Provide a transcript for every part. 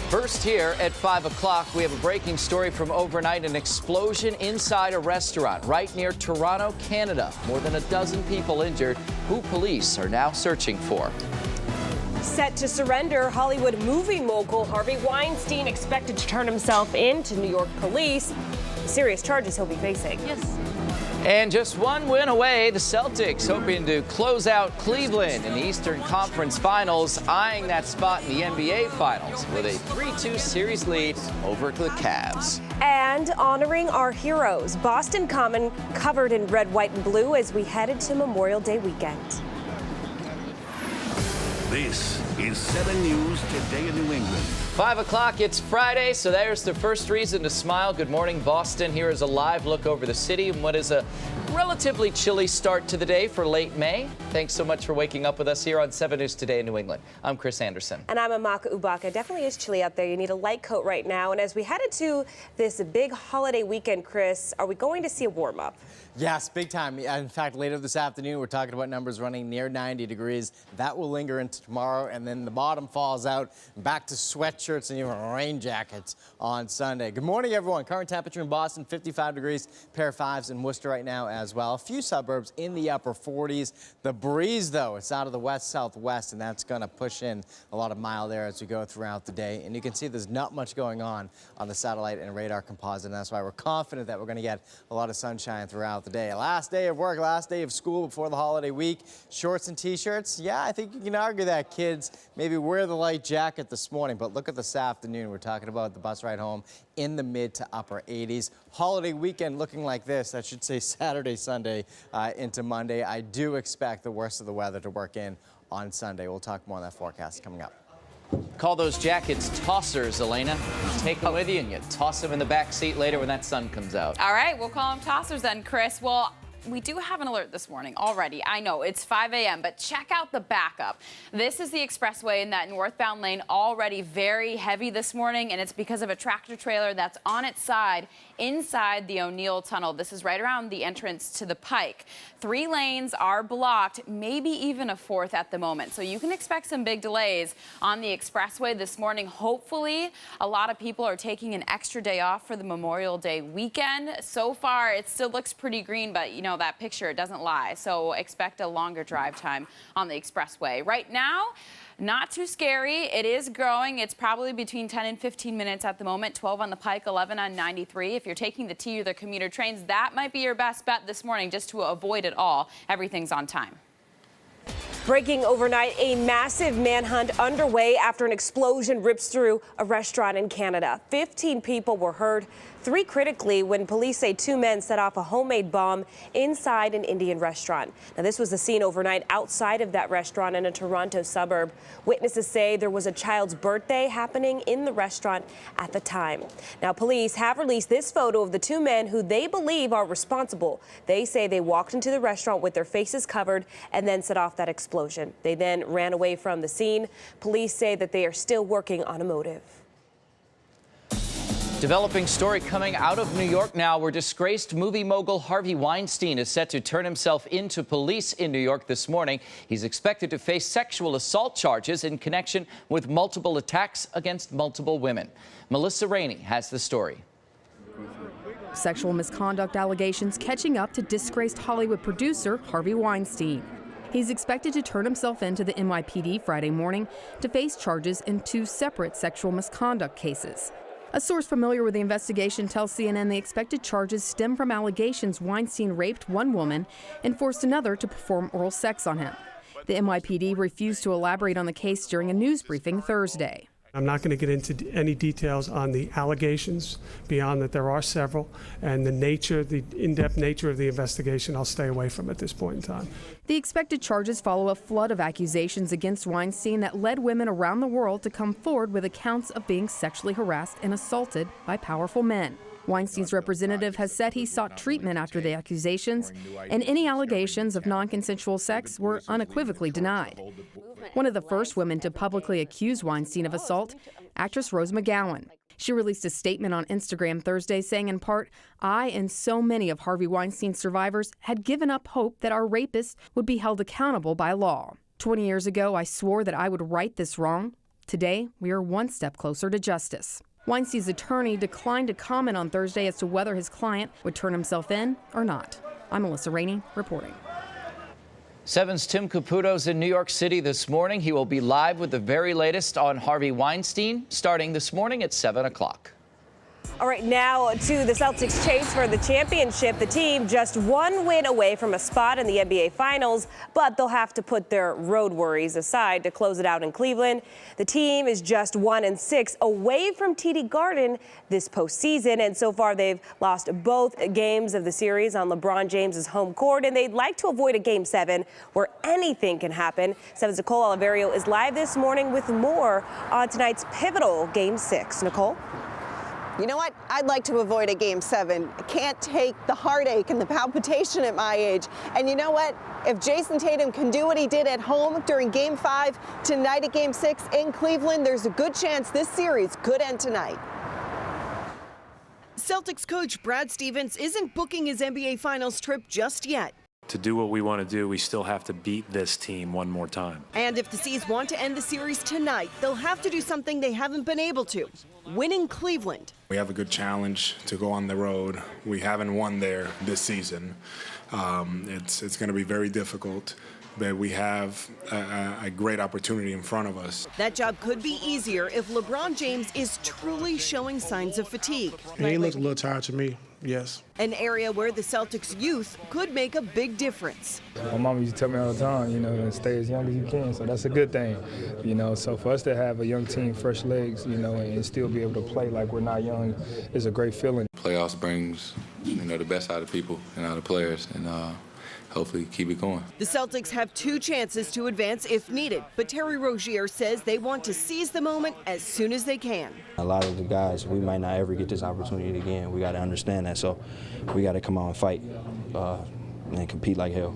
First here at 5 o'clock, we have a breaking story from overnight. An explosion inside a restaurant right near Toronto, Canada. More than a dozen people injured, who police are now searching for. Set to surrender, Hollywood movie mogul Harvey Weinstein expected to turn himself in to New York police. The serious charges he'll be facing. Yes. And just one win away, the Celtics hoping to close out Cleveland in the Eastern Conference Finals, eyeing that spot in the NBA Finals with a 3-2 series lead over the Cavs. And honoring our heroes, Boston Common covered in red, white, and blue as we headed to Memorial Day weekend. This is 7 News Today in New England. 5 o'clock, it's Friday, so there's the first reason to smile. Good morning, Boston. Here is a live look over the city and what is a relatively chilly start to the day for late May. Thanks so much for waking up with us here on 7 News Today in New England. I'm Chris Anderson. And I'm Amaka Ubaka. Definitely is chilly out there. You need a light coat right now. And as we headed to this big holiday weekend, Chris, are we going to see a warm-up? Yes, big time. In fact, later this afternoon, we're talking about numbers running near 90 degrees. That will linger into tomorrow, and then the bottom falls out back to sweatshirts and even rain jackets on Sunday. Good morning, everyone. Current temperature in Boston, 55 degrees, pair of fives in Worcester right now as well. A few suburbs in the upper 40s. The breeze, though, it's out of the west-southwest, and that's going to push in a lot of mild air as we go throughout the day. And you can see there's not much going on the satellite and radar composite, and that's why we're confident that we're going to get a lot of sunshine throughout the day. Last day of work, last day of school before the holiday week. Shorts and t-shirts. Yeah, I think you can argue that, kids. Maybe wear the light jacket this morning, but look at this afternoon. We're talking about the bus ride home in the mid to upper 80s. Holiday weekend looking like this. I should say Saturday, Sunday into Monday. I do expect the worst of the weather to work in on Sunday. We'll talk more on that forecast coming up. Call those jackets tossers, Elena. You take them with you and you toss them in the back seat later when that sun comes out. All right, we'll call them tossers then, Chris. Well, we do have an alert this morning already. I know it's 5 a.m., but check out the backup. This is the expressway in that northbound lane, already very heavy this morning, and it's because of a tractor trailer that's on its side inside the O'Neill Tunnel. This is right around the entrance to the Pike. 3 lanes are blocked, maybe even a 4th at the moment. So you can expect some big delays on the expressway this morning. Hopefully, a lot of people are taking an extra day off for the Memorial Day weekend. So far, it still looks pretty green, but you know, that picture, it doesn't lie. So expect a longer drive time on the expressway. Right now, not too scary. It is growing. It's probably between 10 and 15 minutes at the moment. 12 on the Pike, 11 on 93. If you're taking the T or the commuter trains, that might be your best bet this morning just to avoid it all. Everything's on time. Breaking overnight, a massive manhunt underway after an explosion rips through a restaurant in Canada. 15 people were hurt, 3 critically, when police say 2 men set off a homemade bomb inside an Indian restaurant. Now, this was the scene overnight outside of that restaurant in a Toronto suburb. Witnesses say there was a child's birthday happening in the restaurant at the time. Now, police have released this photo of the 2 men who they believe are responsible. They say they walked into the restaurant with their faces covered and then set off that explosion. They then ran away from the scene. Police say that they are still working on a motive. Developing story coming out of New York now, where disgraced movie mogul Harvey Weinstein is set to turn himself into police in New York this morning. He's expected to face sexual assault charges in connection with multiple attacks against multiple women. Melissa Rainey has the story. Sexual misconduct allegations catching up to disgraced Hollywood producer Harvey Weinstein. He's expected to turn himself in to the NYPD Friday morning to face charges in 2 separate sexual misconduct cases. A source familiar with the investigation tells CNN the expected charges stem from allegations Weinstein raped one woman and forced another to perform oral sex on him. The NYPD refused to elaborate on the case during a news briefing Thursday. I'm not going to get into any details on the allegations beyond that there are several, and the in-depth nature of the investigation I'll stay away from at this point in time. The expected charges follow a flood of accusations against Weinstein that led women around the world to come forward with accounts of being sexually harassed and assaulted by powerful men. Weinstein's representative has said he sought treatment after the accusations, and any allegations of non-consensual sex were unequivocally denied. One of the first women to publicly accuse Weinstein of assault, actress Rose McGowan. She released a statement on Instagram Thursday saying in part, "I and so many of Harvey Weinstein's survivors had given up hope that our rapist would be held accountable by law. 20 years ago, I swore that I would right this wrong. Today, we are one step closer to justice. Weinstein's attorney declined to comment on Thursday as to whether his client would turn himself in or not. I'm Melissa Rainey reporting. 7's Tim Caputo's in New York City this morning. He will be live with the very latest on Harvey Weinstein starting this morning at 7 o'clock. All right, now to the Celtics chase for the championship. The team just one win away from a spot in the NBA Finals, but they'll have to put their road worries aside to close it out in Cleveland. The team is just 1-6 away from TD Garden this postseason, and so far they've lost both games of the series on LeBron James's home court, and they'd like to avoid a Game 7 where anything can happen. 7's Nicole Oliverio is live this morning with more on tonight's pivotal Game 6. Nicole? You know what? I'd like to avoid a Game 7. I can't take the heartache and the palpitation at my age. And you know what? If Jason Tatum can do what he did at home during Game 5, tonight at Game 6 in Cleveland, there's a good chance this series could end tonight. Celtics coach Brad Stevens isn't booking his NBA Finals trip just yet. To do what we want to do, we still have to beat this team one more time. And if the C's want to end the series tonight, they'll have to do something they haven't been able to, win in Cleveland. We have a good challenge to go on the road. We haven't won there this season. It's going to be very difficult, but we have a great opportunity in front of us. That job could be easier if LeBron James is truly showing signs of fatigue. He looked a little tired to me, yes. An area where the Celtics youth could make a big difference. My mom used to tell me all the time, to stay as young as you can, so that's a good thing, So for us to have a young team, fresh legs, and still be able to play like we're not young is a great feeling. Playoffs brings, the best out of people and out of players, and hopefully keep it going. The Celtics have 2 chances to advance if needed, but Terry Rozier says they want to seize the moment as soon as they can. A lot of the guys, we might not ever get this opportunity again. We got to understand that, so we got to come out and fight and compete like hell.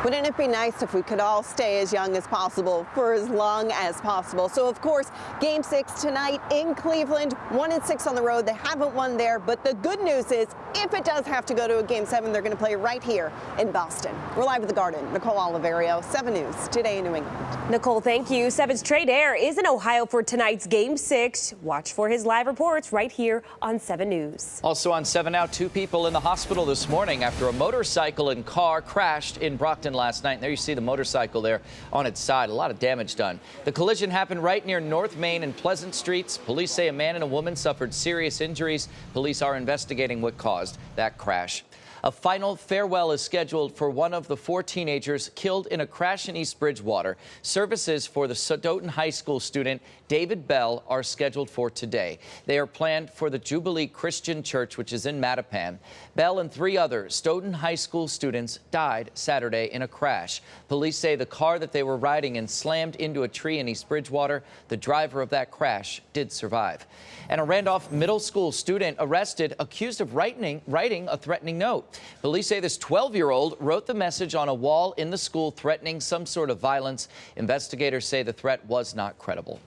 Wouldn't it be nice if we could all stay as young as possible for as long as possible? So, of course, Game 6 tonight in Cleveland, 1-6 on the road. They haven't won there, but the good news is if it does have to go to a Game 7, they're going to play right here in Boston. We're live at the Garden. Nicole Oliverio, 7 News, Today in New England. Nicole, thank you. 7's Trey Dare is in Ohio for tonight's Game 6. Watch for his live reports right here on 7 News. Also on 7 Now, 2 people in the hospital this morning after a motorcycle and car crashed in Brockton last night. And there you see the motorcycle there on its side. A lot of damage done. The collision happened right near North Main and Pleasant Streets. Police say a man and a woman suffered serious injuries. Police are investigating what caused that crash. A final farewell is scheduled for one of the 4 teenagers killed in a crash in East Bridgewater. Services for the Stoughton High School student David Bell are scheduled for today. They are planned for the Jubilee Christian Church, which is in Mattapan. Bell and 3 other Stoughton High School students died Saturday in a crash. Police say the car that they were riding in slammed into a tree in East Bridgewater. The driver of that crash did survive. And a Randolph Middle School student arrested accused of writing a threatening note. Police say this 12-year-old wrote the message on a wall in the school threatening some sort of violence. Investigators say the threat was not credible.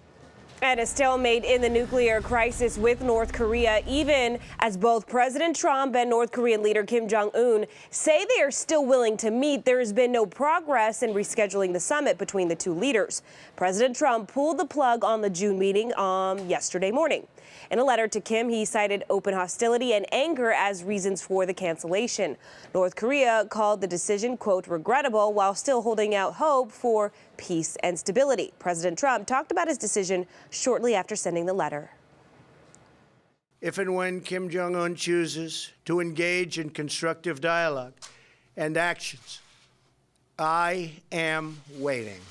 And a stalemate in the nuclear crisis with North Korea, even as both President Trump and North Korean leader Kim Jong-un say they are still willing to meet. There has been no progress in rescheduling the summit between the 2 leaders. President Trump pulled the plug on the June meeting yesterday morning. In a letter to Kim, he cited open hostility and anger as reasons for the cancellation. North Korea called the decision, quote, regrettable, while still holding out hope for peace and stability. President Trump talked about his decision shortly after sending the letter. If and when Kim Jong-un chooses to engage in constructive dialogue and actions, I am waiting.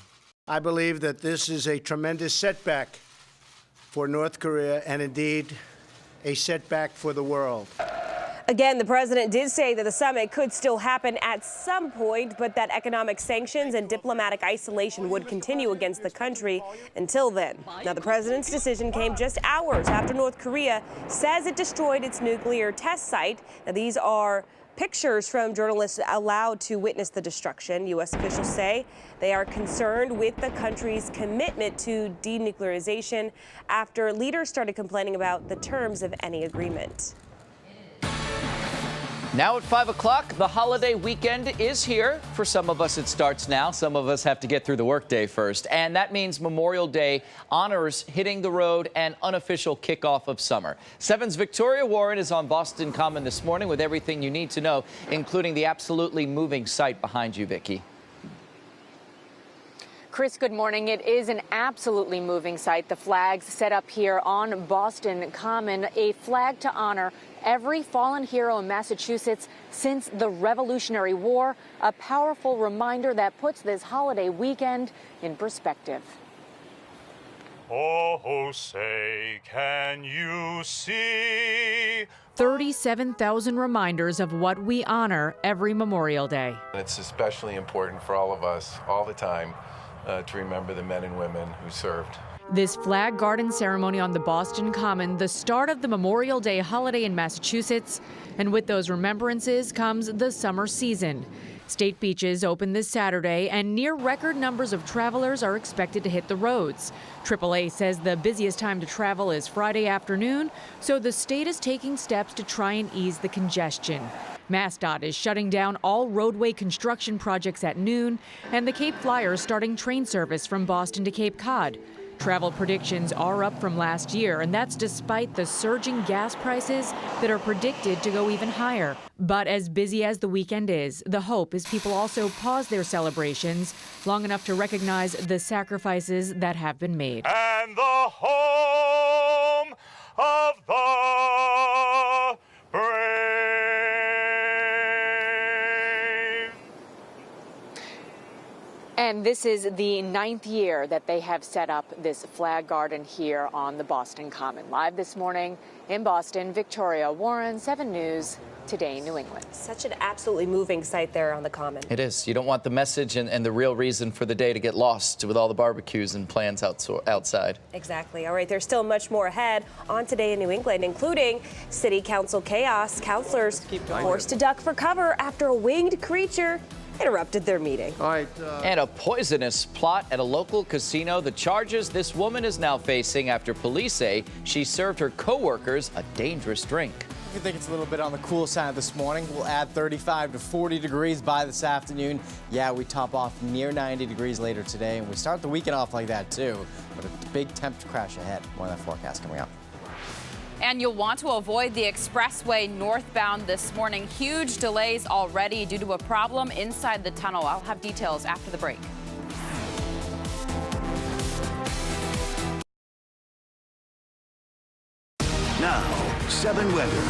I believe that this is a tremendous setback for North Korea and indeed a setback for the world. Again, the president did say that the summit could still happen at some point, but that economic sanctions and diplomatic isolation would continue against the country until then. Now, the president's decision came just hours after North Korea says it destroyed its nuclear test site. Now, these are pictures from journalists allowed to witness the destruction. U.S. officials say they are concerned with the country's commitment to denuclearization after leaders started complaining about the terms of any agreement. Now at 5 o'clock, the holiday weekend is here. For some of us, it starts now. Some of us have to get through the workday first. And that means Memorial Day honors hitting the road and unofficial kickoff of summer. 7's Victoria Warren is on Boston Common this morning with everything you need to know, including the absolutely moving sight behind you, Vicki. Chris, good morning. It is an absolutely moving sight. The flags set up here on Boston Common, a flag to honor every fallen hero in Massachusetts since the Revolutionary War, a powerful reminder that puts this holiday weekend in perspective. Oh, say, can you see? 37,000 reminders of what we honor every Memorial Day. It's especially important for all of us all the time to remember the men and women who served. This flag garden ceremony on the Boston Common, the start of the Memorial Day holiday in Massachusetts. And with those remembrances comes the summer season. State beaches open this Saturday, and near record numbers of travelers are expected to hit the roads. AAA says the busiest time to travel is Friday afternoon, so the state is taking steps to try and ease the congestion. MassDOT is shutting down all roadway construction projects at noon, and the Cape Flyer is starting train service from Boston to Cape Cod. Travel predictions are up from last year, and that's despite the surging gas prices that are predicted to go even higher. But as busy as the weekend is, the hope is people also pause their celebrations long enough to recognize the sacrifices that have been made. And the home of the brave. And this is the 9th year that they have set up this flag garden here on the Boston Common. Live this morning in Boston, Victoria Warren, 7 News, Today New England. Such an absolutely moving sight there on the Common. It is. You don't want the message and the real reason for the day to get lost with all the barbecues and plans outside. Exactly. All right, there's still much more ahead on Today in New England, including city council chaos. Councilors forced to duck for cover after a winged creature interrupted their meeting. All right. And a poisonous plot at a local casino. The charges this woman is now facing after police say she served her co-workers a dangerous drink. If you think it's a little bit on the cool side this morning, we'll add 35 to 40 degrees by this afternoon. Yeah, we top off near 90 degrees later today, and we start the weekend off like that too. But a big temp crash ahead. More of that forecast coming up. And you'll want to avoid the expressway northbound this morning. Huge delays already due to a problem inside the tunnel. I'll have details after the break. Now, 7 weather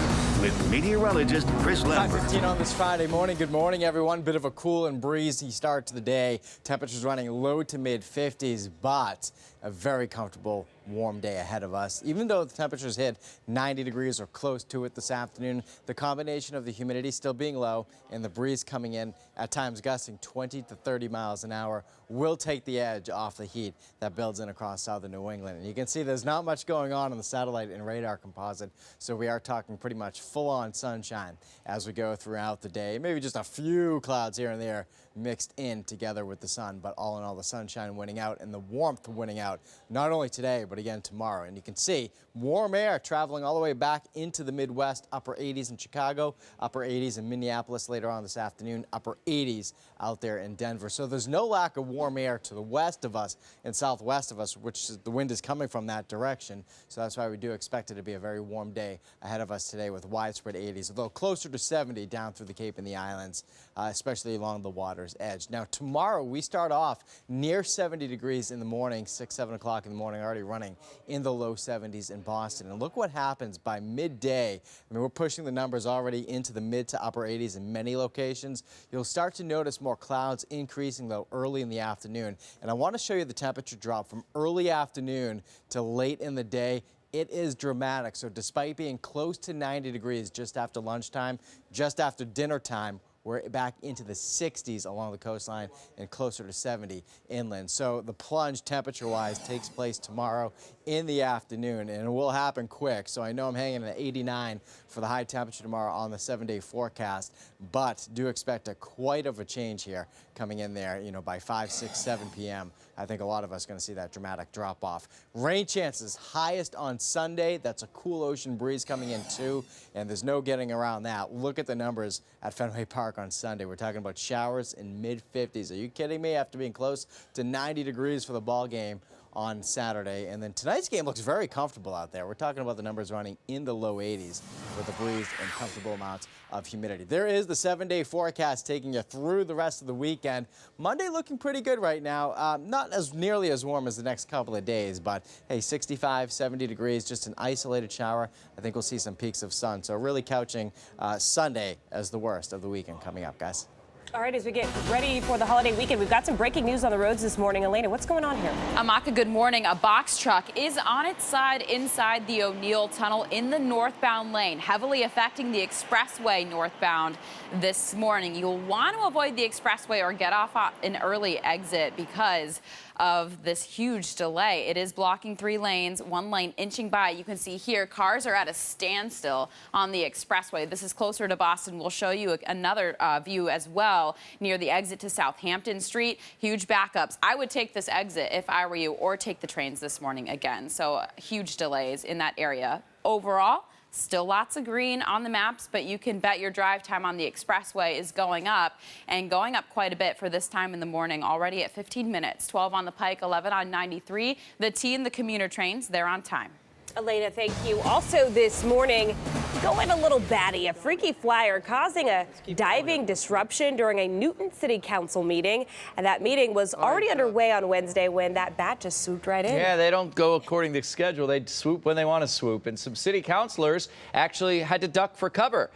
with meteorologist Chris Lambert. 5:15 on this Friday morning. Good morning, everyone. Bit of a cool and breezy start to the day. Temperatures running low to mid 50s, but a very comfortable, warm day ahead of us. Even though the temperatures hit 90 degrees or close to it this afternoon, the combination of the humidity still being low and the breeze coming in, at times gusting 20 to 30 miles an hour, will take the edge off the heat that builds in across southern New England. And you can see there's not much going on the satellite and radar composite, so we are talking pretty much full-on sunshine as we go throughout the day. Maybe just a few clouds here and there mixed in together with the sun, but all in all, the sunshine winning out and the warmth winning out, not only today, but again tomorrow. And you can see warm air traveling all the way back into the Midwest, upper 80s in Chicago, upper 80s in Minneapolis later on this afternoon, upper 80s out there in Denver. So there's no lack of warm air to the west of us and southwest of us, which the wind is coming from that direction. So that's why we do expect it to be a very warm day ahead of us today with widespread 80s, although closer to 70 down through the Cape and the islands, especially along the water's edge. Now tomorrow we start off near 70 degrees in the morning, 6, 7 o'clock in the morning, already running in the low 70s in Boston. And look what happens by midday. I mean, we're pushing the numbers already into the mid to upper 80s in many locations. You'll start to notice more clouds increasing though early in the afternoon. And I want to show you the temperature drop from early afternoon to late in the day. It is dramatic. So despite being close to 90 degrees just after lunchtime, just after dinner time, we're back into the 60s along the coastline and closer to 70 inland. So the plunge temperature-wise takes place tomorrow in the afternoon, and it will happen quick. So I know I'm hanging at 89 for the high temperature tomorrow on the 7-day forecast, but do expect quite of a change here coming in there, you know, by 5, 6, 7 p.m. I think a lot of us are going to see that dramatic drop off. Rain chances highest on Sunday. That's a cool ocean breeze coming in too, and there's no getting around that. Look at the numbers at Fenway Park on Sunday. We're talking about showers in mid-50s. Are you kidding me? After being close to 90 degrees for the ball game on Saturday. And then tonight's game looks very comfortable out there. We're talking about the numbers running in the low 80s with a breeze and comfortable amounts of humidity. There is the 7-day forecast taking you through the rest of the weekend. Monday looking pretty good right now. Not as nearly as warm as the next couple of days, but hey, 65, 70 degrees, just an isolated shower. I think we'll see some peaks of sun. So really couching Sunday as the worst of the weekend coming up, guys. All right, as we get ready for the holiday weekend, we've got some breaking news on the roads this morning. Elena, what's going on here? Amaka, good morning. A box truck is on its side inside the O'Neill Tunnel in the northbound lane, heavily affecting the expressway northbound this morning. You'll want to avoid the expressway or get off an early exit because of this huge delay. It is blocking 3 lanes, 1 lane inching by. You can see here cars are at a standstill on the expressway. This is closer to Boston. We'll show you another view as well near the exit to Southampton Street. Huge backups. I would take this exit if I were you, or take the trains this morning again. So huge delays in that area. Overall, still lots of green on the maps, but you can bet your drive time on the expressway is going up, and going up quite a bit for this time in the morning, already at 15 minutes. 12 on the Pike, 11 on 93. The T and the commuter trains, they're on time. Elena, thank you. Also this morning, going a little batty. A freaky flyer causing a diving disruption during a Newton City Council meeting. And that meeting was already underway on Wednesday when that bat just swooped right in. Yeah, they don't go according to schedule. They swoop when they want to swoop. And some city councilors actually had to duck for cover.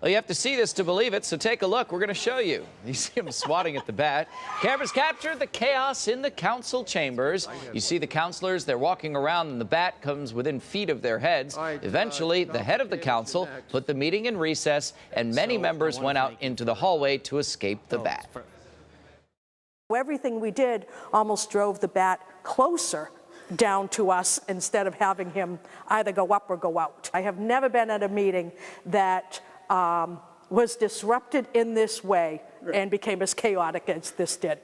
Well, you have to see this to believe it, so take a look. We're going to show you. You see him swatting at the bat. Cameras captured the chaos in the council chambers. You see the councilors, they're walking around, and the bat comes within feet of their heads. Eventually, the head of the council put the meeting in recess, and many members went out into the hallway to escape the bat. Everything we did almost drove the bat closer down to us instead of having him either go up or go out. I have never been at a meeting that was disrupted in this way and became as chaotic as this did.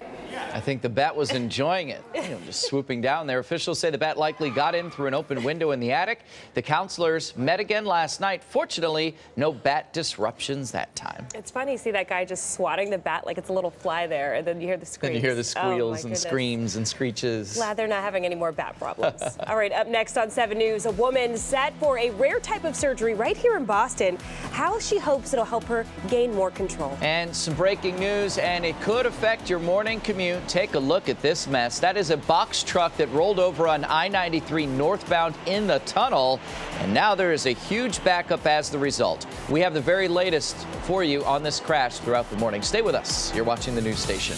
I think the bat was enjoying it, just swooping down there. Officials say the bat likely got in through an open window in the attic. The councilors met again last night. Fortunately, no bat disruptions that time. It's funny to see that guy just swatting the bat like it's a little fly there, and then you hear the screams. And you hear the squeals and screams and screeches. Glad they're not having any more bat problems. All right, up next on 7 News, a woman set for a rare type of surgery right here in Boston. How she hopes it'll help her gain more control. And some breaking news, and it could affect your morning commute. Take a look at this mess. That is a box truck that rolled over on I-93 northbound in the tunnel, and now there is a huge backup as the result. We have the very latest for you on this crash throughout the morning. Stay with us. You're watching the news station.